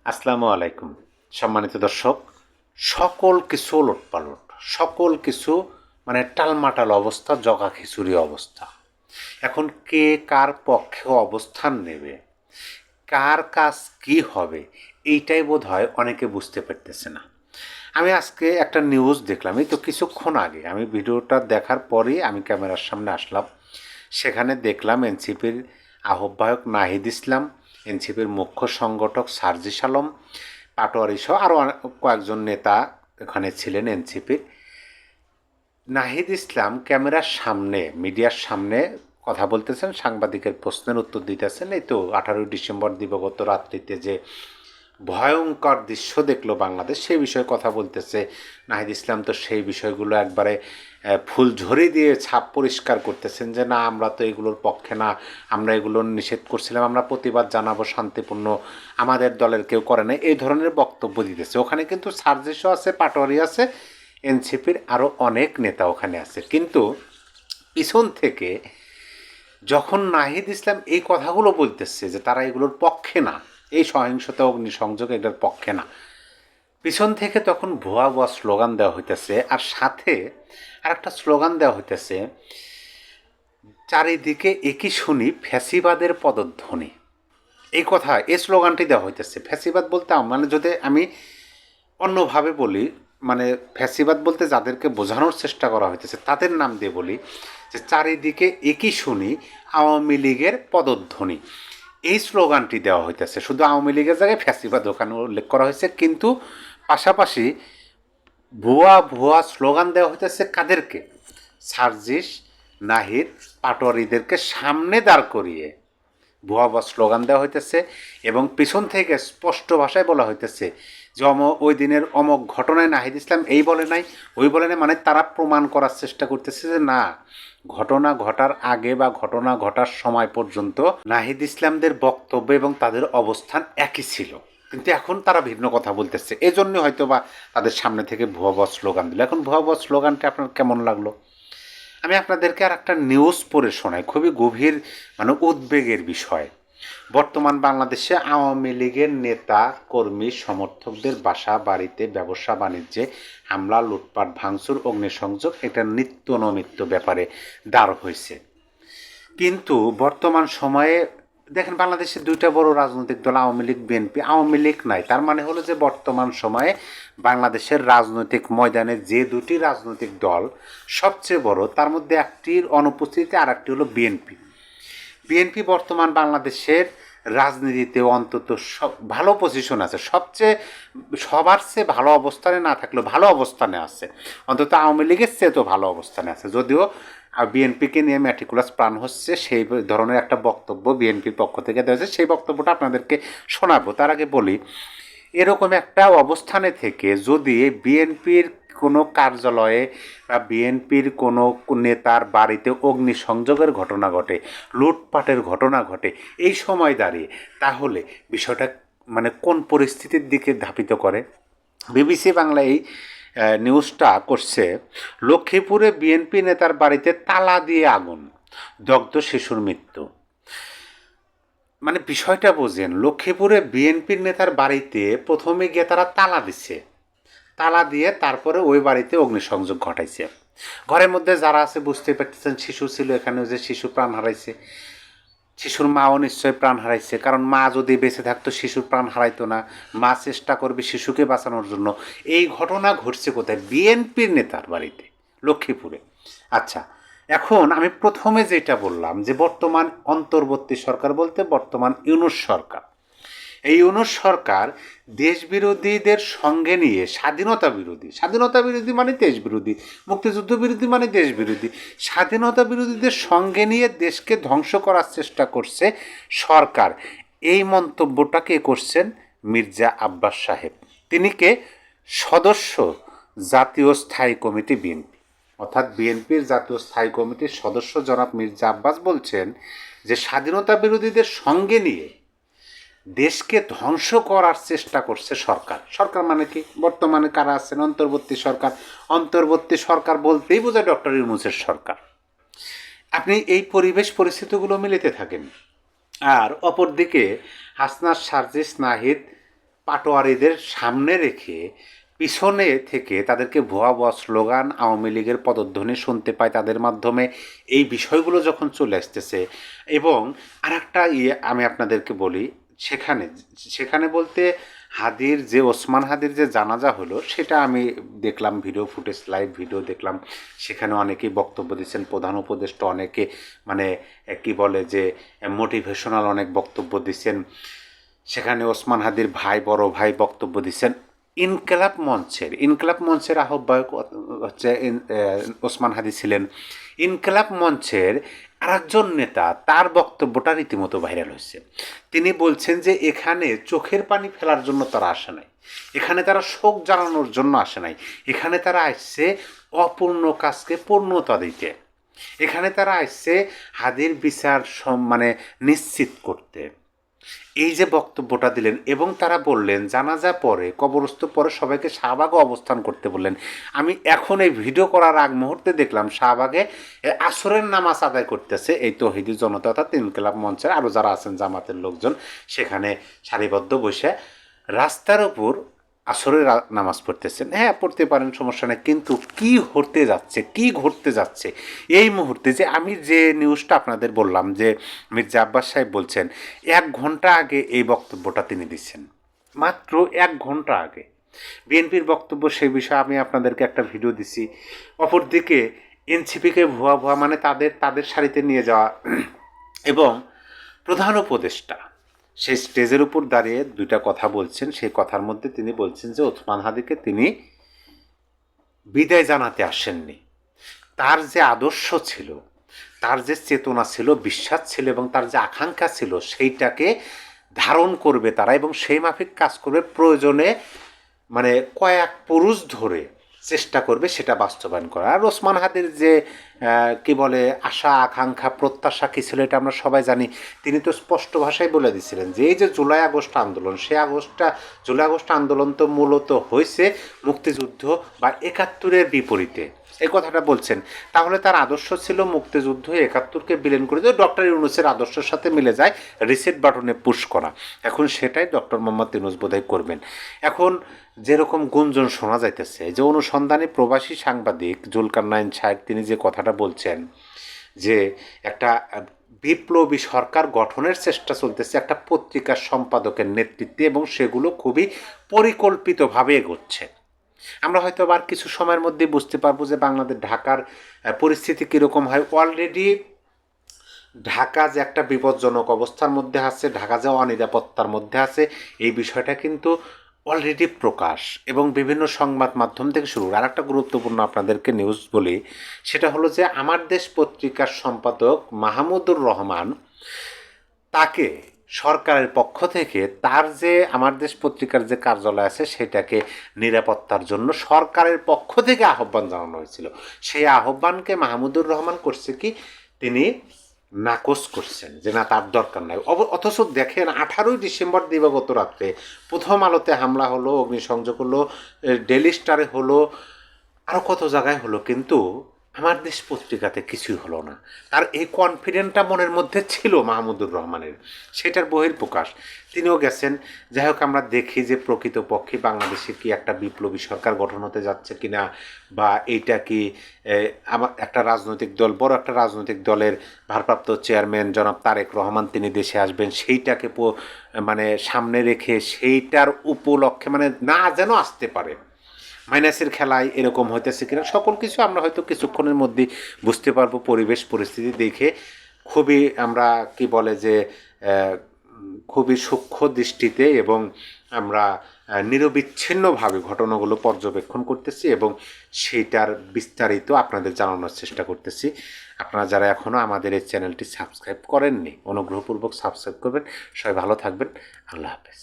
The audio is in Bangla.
আসসালামু আলাইকুম। সম্মানিত দর্শক, সকল কিছু ওলটপালট, সকল কিছু মানে টালমাটাল অবস্থা, জগা খিচুড়ি অবস্থা। এখন কে কার পক্ষে অবস্থান নেবে, কার কাজ কি হবে, এইটাই বোধ হয় অনেকে বুঝতে পারতেছে না। আমি আজকে একটা নিউজ দেখলাম, এই তো কিছুক্ষণ আগে আমি ভিডিওটা দেখার পরেই আমি ক্যামেরার সামনে আসলাম। সেখানে দেখলাম এনসিপির আহ্বায়ক নাহিদ ইসলাম, এনসিপির মুখ্য সংগঠক সার্জিস আলম, পাটোয়ারি সহ আরও কয়েকজন নেতা এখানে ছিলেন এনসিপির। নাহিদ ইসলাম ক্যামেরার সামনে, মিডিয়ার সামনে কথা বলতেছেন, সাংবাদিকের প্রশ্নের উত্তর দিতেছেন। এই তো 18ই ডিসেম্বর দিবগত রাত্রিতে যে ভয়ঙ্কর দৃশ্য দেখলো বাংলাদেশ, সেই বিষয়ে কথা বলতেছে নাহিদ ইসলাম। তো সেই বিষয়গুলো একবারে ফুলঝুরি দিয়ে ছাপ পরিষ্কার করতেছেন যে না, আমরা তো এগুলোর পক্ষে না, আমরা এগুলো নিষেধ করছিলাম, আমরা প্রতিবাদ জানাবো শান্তিপূর্ণ, আমাদের দলের কেউ করে না, এই ধরনের বক্তব্য দিতেছে। ওখানে কিন্তু সার্জিসও আছে, পাটোয়ারি আছে, এনসিপির আরও অনেক নেতা ওখানে আছে। কিন্তু পিছন থেকে যখন নাহিদ ইসলাম এই কথাগুলো বলতেছে যে তারা এগুলোর পক্ষে না, এই সহিংসতা অগ্নিসংযোগ এটার পক্ষে না, পিছন থেকে তখন ভুয়া ভুয়া স্লোগান দেওয়া হইতেছে। আর সাথে আর একটা স্লোগান দেওয়া হইতেছে, চারিদিকে একই শুনি ফ্যাসিবাদের পদধ্বনি। এই কথা, এই স্লোগানটি দেওয়া হইতেছে। ফ্যাসিবাদ বলতে মানে যদি আমি অন্যভাবে বলি, মানে ফ্যাসিবাদ বলতে যাদেরকে বোঝানোর চেষ্টা করা হইতেছে তাদের নাম দিয়ে বলি যে চারিদিকে একই শুনি আওয়ামী লীগের পদধ্বনি। এই স্লোগানটি দেওয়া হইতেছে। শুধু আওয়ামী লীগের জায়গায় ফ্যাসিবাদ ওখানে উল্লেখ করা হয়েছে, কিন্তু পাশাপাশি ভুয়া ভুয়া স্লোগান দেওয়া হইতেছে কাদেরকে? সার্জিস, নাহিদ, পাটোয়ারিদেরকে সামনে দাঁড় করিয়ে ভুয়া ভুয়া স্লোগান দেওয়া হইতেছে। এবং পিছন থেকে স্পষ্ট ভাষায় বলা হইতেছে যে ওই দিনের অমক ঘটনায় নাহিদ ইসলাম এই বলে নাই, ওই বলে নাই, মানে তারা প্রমাণ করার চেষ্টা করতেছে যে না, ঘটনা ঘটার আগে বা ঘটনা ঘটার সময় পর্যন্ত নাহিদ ইসলামদের বক্তব্য এবং তাদের অবস্থান একই ছিল, কিন্তু এখন তারা ভিন্ন কথা বলতেছে। এই জন্য হয়তো বা তাদের সামনে থেকে ভুয়া ভুয়া স্লোগান দিল। এখন ভুয়া ভুয়া স্লোগানটা আপনার কেমন লাগলো? আমি আপনাদেরকে আর একটা নিউজ পড়ে শোনাই, খুবই গভীর মানে উদ্বেগের বিষয়। বর্তমান বাংলাদেশে আওয়ামী লীগের নেতা কর্মী সমর্থকদের বাসা বাড়িতে ব্যবসা বাণিজ্যে হামলা, লুটপাট, ভাঙচুর, অগ্নিসংযোগ এটা নিত্য নৈমিত্য ব্যাপারে দাঁড় হয়েছে। কিন্তু বর্তমান সময়ে দেখেন, বাংলাদেশে দুইটা বড় রাজনৈতিক দল, আওয়ামী লীগ, বিএনপি। আওয়ামী লীগ নাই, তার মানে হলো যে বর্তমান সময়ে বাংলাদেশের রাজনৈতিক ময়দানে যে দুটি রাজনৈতিক দল সবচেয়ে বড়, তার মধ্যে একটির অনুপস্থিতি, আর একটি হলো বিএনপি। বিএনপি বর্তমান বাংলাদেশের রাজনীতিতে অন্তত সব ভালো পজিশন আছে, সবচেয়ে সবার চেয়ে ভালো অবস্থানে না থাকলেও ভালো অবস্থানে আছে, অন্তত আওয়ামী লীগের চেয়ে তো ভালো অবস্থানে আছে। যদিও বিএনপিকে নিয়ে ম্যাটিকুলাস প্ল্যান হচ্ছে, সেই ধরনের একটা বক্তব্য বিএনপির পক্ষ থেকে দেওয়া হয়েছে, সেই বক্তব্যটা আপনাদেরকে শোনাবো। তার আগে বলি, এরকম একটা অবস্থানে থেকে যদি বিএনপির কোনো কার্যালয়ে বা বিএনপির কোনো নেতার বাড়িতে অগ্নিসংযোগের ঘটনা ঘটে, লুটপাটের ঘটনা ঘটে, এই সময় দাঁড়িয়ে, তাহলে বিষয়টা মানে কোন পরিস্থিতির দিকে ধাবিত করে? বিবিসি বাংলা এই নিউজটা করছে, লক্ষ্মীপুরে বিএনপি নেতার বাড়িতে তালা দিয়ে আগুন, দগ্ধ শিশুর মৃত্যু। মানে বিষয়টা বোঝেন, লক্ষ্মীপুরে বিএনপির নেতার বাড়িতে প্রথমে গিয়ে তারা তালা দিচ্ছে, তালা দিয়ে তারপরে ওই বাড়িতে অগ্নিসংযোগ ঘটাইছে। ঘরের মধ্যে যারা আছে বুঝতে পারতেছেন, শিশু ছিল এখানে, যে শিশু প্রাণ হারাইছে, শিশুর মাও নিশ্চয়ই প্রাণ হারাইছে, কারণ মা যদি বেঁচে থাকতো শিশুর প্রাণ হারাইতো না, মা চেষ্টা করবে শিশুকে বাঁচানোর জন্য। এই ঘটনা ঘটছে কোথায়? বিএনপির নেতার বাড়িতে, লক্ষ্মীপুরে। আচ্ছা, এখন আমি প্রথমে যেটা বললাম যে বর্তমান অন্তর্বর্তী সরকার বলতে বর্তমান ইউনূস সরকার, এই ইউনূস সরকার দেশবিরোধীদের সঙ্গে নিয়ে, স্বাধীনতা বিরোধী, স্বাধীনতা বিরোধী মানে দেশ বিরোধী, মুক্তিযুদ্ধ বিরোধী মানে দেশ বিরোধী, স্বাধীনতা বিরোধীদের সঙ্গে নিয়ে দেশকে ধ্বংস করার চেষ্টা করছে সরকার। এই মন্তব্যটা কে করছেন? মির্জা আব্বাস সাহেব। তিনি কে? সদস্য জাতীয় স্থায়ী কমিটি বিএনপি, অর্থাৎ বিএনপির জাতীয় স্থায়ী কমিটির সদস্য জনাব মির্জা আব্বাস বলছেন যে স্বাধীনতা বিরোধীদের সঙ্গে নিয়ে দেশকে ধ্বংস করার চেষ্টা করছে সরকার। সরকার মানে কি? বর্তমানে কারা আছেন? অন্তর্বর্তী সরকার। অন্তর্বর্তী সরকার বলতেই বোঝায় ডক্টর ইউনূসের সরকার। আপনি এই পরিবেশ পরিস্থিতিগুলো মিলিতে থাকেন। আর অপরদিকে হাসনাত, সার্জিস, নাহিদ পাটোয়ারিদের সামনে রেখে পিছনে থেকে তাদেরকে ভুয়া ভুয়া স্লোগান আওয়ামী লীগের পদধ্বনি শুনতে পায় তাদের মাধ্যমে, এই বিষয়গুলো যখন চলে আসতেছে। এবং আর একটা আমি আপনাদেরকে বলি, সেখানে সেখানে বলতে হাদির যে ওসমান হাদির যে জানাজা হলো সেটা আমি দেখলাম, ভিডিও ফুটেজ লাইভ ভিডিও দেখলাম। সেখানে অনেকেই বক্তব্য দিচ্ছেন, প্রধান উপদেষ্টা অনেকে মানে কি বলে যে মোটিভেশনাল অনেক বক্তব্য দিচ্ছেন। সেখানে ওসমান হাদির ভাই, বড় ভাই বক্তব্য দিচ্ছেন। ইনকলাব মঞ্চের আহ্বায়ক হচ্ছে ওসমান হাদি ছিলেন। ইনকলাব মঞ্চের আরেকজন নেতা, তার বক্তব্যটা রীতিমতো ভাইরাল হয়েছে। তিনি বলছেন যে এখানে চোখের পানি ফেলার জন্য তারা আসে নাই, এখানে তারা শোক জানানোর জন্য আসে নাই, এখানে তারা আসছে অপূর্ণ কাজকে পূর্ণতা দিতে, এখানে তারা আসছে হাদির বিচার মানে নিশ্চিত করতে। এই যে বক্তব্যটা দিলেন এবং তারা বললেন জানাজা পরে, কবরস্থ পরে সবাইকে শাহবাগে অবস্থান করতে বললেন। আমি এখন এই ভিডিও করার আগ মুহূর্তে দেখলাম শাহবাগে আসরের নামাজ আদায় করতেছে এই তৌহিদি জনতা অর্থাৎ ইনকিলাব মঞ্চের আরও যারা আছেন জামাতের লোকজন, সেখানে সারিবদ্ধ বসে রাস্তার উপর আসরের নামাজ পড়তেছেন। হ্যাঁ, পড়তে পারেন, সমস্যা নেই, কিন্তু কি হতে যাচ্ছে, কি ঘটতে যাচ্ছে এই মুহূর্তে? যে আমি যে নিউজটা আপনাদের বললাম যে মির্জা আব্বাস সাহেব বলছেন, 1 ঘন্টা আগে এই বক্তব্যটা তিনি দিচ্ছেন, মাত্র 1 ঘন্টা আগে বিএনপির বক্তব্য, সেই বিষয়ে আমি আপনাদেরকে একটা ভিডিও দিছি। অপরদিকে এনসিপিকে ভুয়া ভুয়া মানে তাদের সারিতে নিয়ে যাওয়া। এবং প্রধান উপদেষ্টা সেই স্টেজের উপর দাঁড়িয়ে 2টা কথা বলছেন। সেই কথার মধ্যে তিনি বলছেন যে ওসমান হাদিকে তিনি বিদায় জানাতে আসেননি, তার যে আদর্শ ছিল, তার যে চেতনা ছিল, বিশ্বাস ছিল এবং তার যে আকাঙ্ক্ষা ছিল সেইটাকে ধারণ করবে তারা এবং সেই মাফিক কাজ করবে, প্রয়োজনে মানে কয়েক পুরুষ ধরে চেষ্টা করবে সেটা বাস্তবায়ন করা। আর ওসমান হাদির যে কি বলে আশা আকাঙ্ক্ষা প্রত্যাশা কী ছিল এটা আমরা সবাই জানি। তিনি তো স্পষ্ট ভাষায় বলে দিয়েছিলেন যে এই যে জুলাই আগস্ট আন্দোলন, জুলাই আগস্ট আন্দোলন তো মূলত হয়েছে মুক্তিযুদ্ধ বা 71-এর বিপরীতে, এই কথাটা বলছেন। তাহলে তার আদর্শ ছিল মুক্তিযুদ্ধ 71-কে বিলীন করে দিয়ে ডক্টর ইউনূসের আদর্শের সাথে মিলে যায়, রিসেট বাটনে পুশ করা। এখন সেটাই ডক্টর মোহাম্মদ ইউনূস বোধহয় করবেন। এখন যেরকম গুঞ্জন শোনা যাইতেছে যে অনুসন্ধানী প্রবাসী সাংবাদিক জুলকারনাইন সাহেব তিনি যে কথাটা বলছেন যে একটা বিপ্লবী সরকার গঠনের চেষ্টা চলতেছে একটা পত্রিকার সম্পাদকের নেতৃত্বে এবং সেগুলো খুবই পরিকল্পিতভাবে এগোচ্ছে। আমরা হয়তো আবার কিছু সময়ের মধ্যে বুঝতে পারবো যে বাংলাদেশ ঢাকার পরিস্থিতি কীরকম হয়। অলরেডি ঢাকা যে একটা বিপজ্জনক অবস্থার মধ্যে আছে, ঢাকা যে অনিরাপত্তার মধ্যে আছে, এই বিষয়টা কিন্তু অলরেডি প্রকাশ এবং বিভিন্ন সংবাদ মাধ্যম থেকে শুরু। আর একটা গুরুত্বপূর্ণ আপনাদেরকে নিউজ বলি, সেটা হলো যে আমার দেশ পত্রিকার সম্পাদক মাহমুদুর রহমান, তাকে সরকারের পক্ষ থেকে তার যে আমার দেশ পত্রিকার যে কার্যালয় আছে সেটাকে নিরাপত্তার জন্য সরকারের পক্ষ থেকে আহ্বান জানানো হয়েছিল। সেই আহ্বানকে মাহমুদুর রহমান করছে কি, তিনি নাকচ করছেন যে না, তার দরকার নাই। অথচ দেখেন 18ই ডিসেম্বর দিবাগত রাত্রে প্রথম আলোতে হামলা হলো, অগ্নিসংযোগ হলো, ডেলি স্টারে হলো, আরও কত জায়গায় হলো, কিন্তু আমার দেশ পত্রিকাতে কিছুই হলো না। তার এই কনফিডেন্টটা মনের মধ্যে ছিল মাহমুদুর রহমানের, সেটার বহিঃপ্রকাশ। তিনিও গেছেন। যাই হোক, আমরা দেখি যে প্রকৃতপক্ষে বাংলাদেশে কি একটা বিপ্লবী সরকার গঠন হতে যাচ্ছে কিনা, বা এইটা কি আমার একটা রাজনৈতিক দল, বড় একটা রাজনৈতিক দলের ভারপ্রাপ্ত চেয়ারম্যান জনাব তারেক রহমান তিনি দেশে আসবেন, সেইটাকে মানে সামনে রেখে সেইটার উপলক্ষে মানে না যেন আসতে পারে, মাইনাসের খেলায় এরকম হইতেছে কিনা, সকল কিছু আমরা হয়তো কিছুক্ষণের মধ্যেই বুঝতে পারবো। পরিবেশ পরিস্থিতি দেখে খুবই আমরা কি বলে যে খুবই সূক্ষ্ম দৃষ্টিতে এবং আমরা নিরবিচ্ছিন্নভাবে ঘটনাগুলো পর্যবেক্ষণ করতেছি এবং সেইটার বিস্তারিত আপনাদের জানানোর চেষ্টা করতেছি। আপনারা যারা এখনও আমাদের এই চ্যানেলটি সাবস্ক্রাইব করেননি, অনুগ্রহপূর্বক সাবস্ক্রাইব করবেন। সবাই ভালো থাকবেন। আল্লাহ হাফেজ।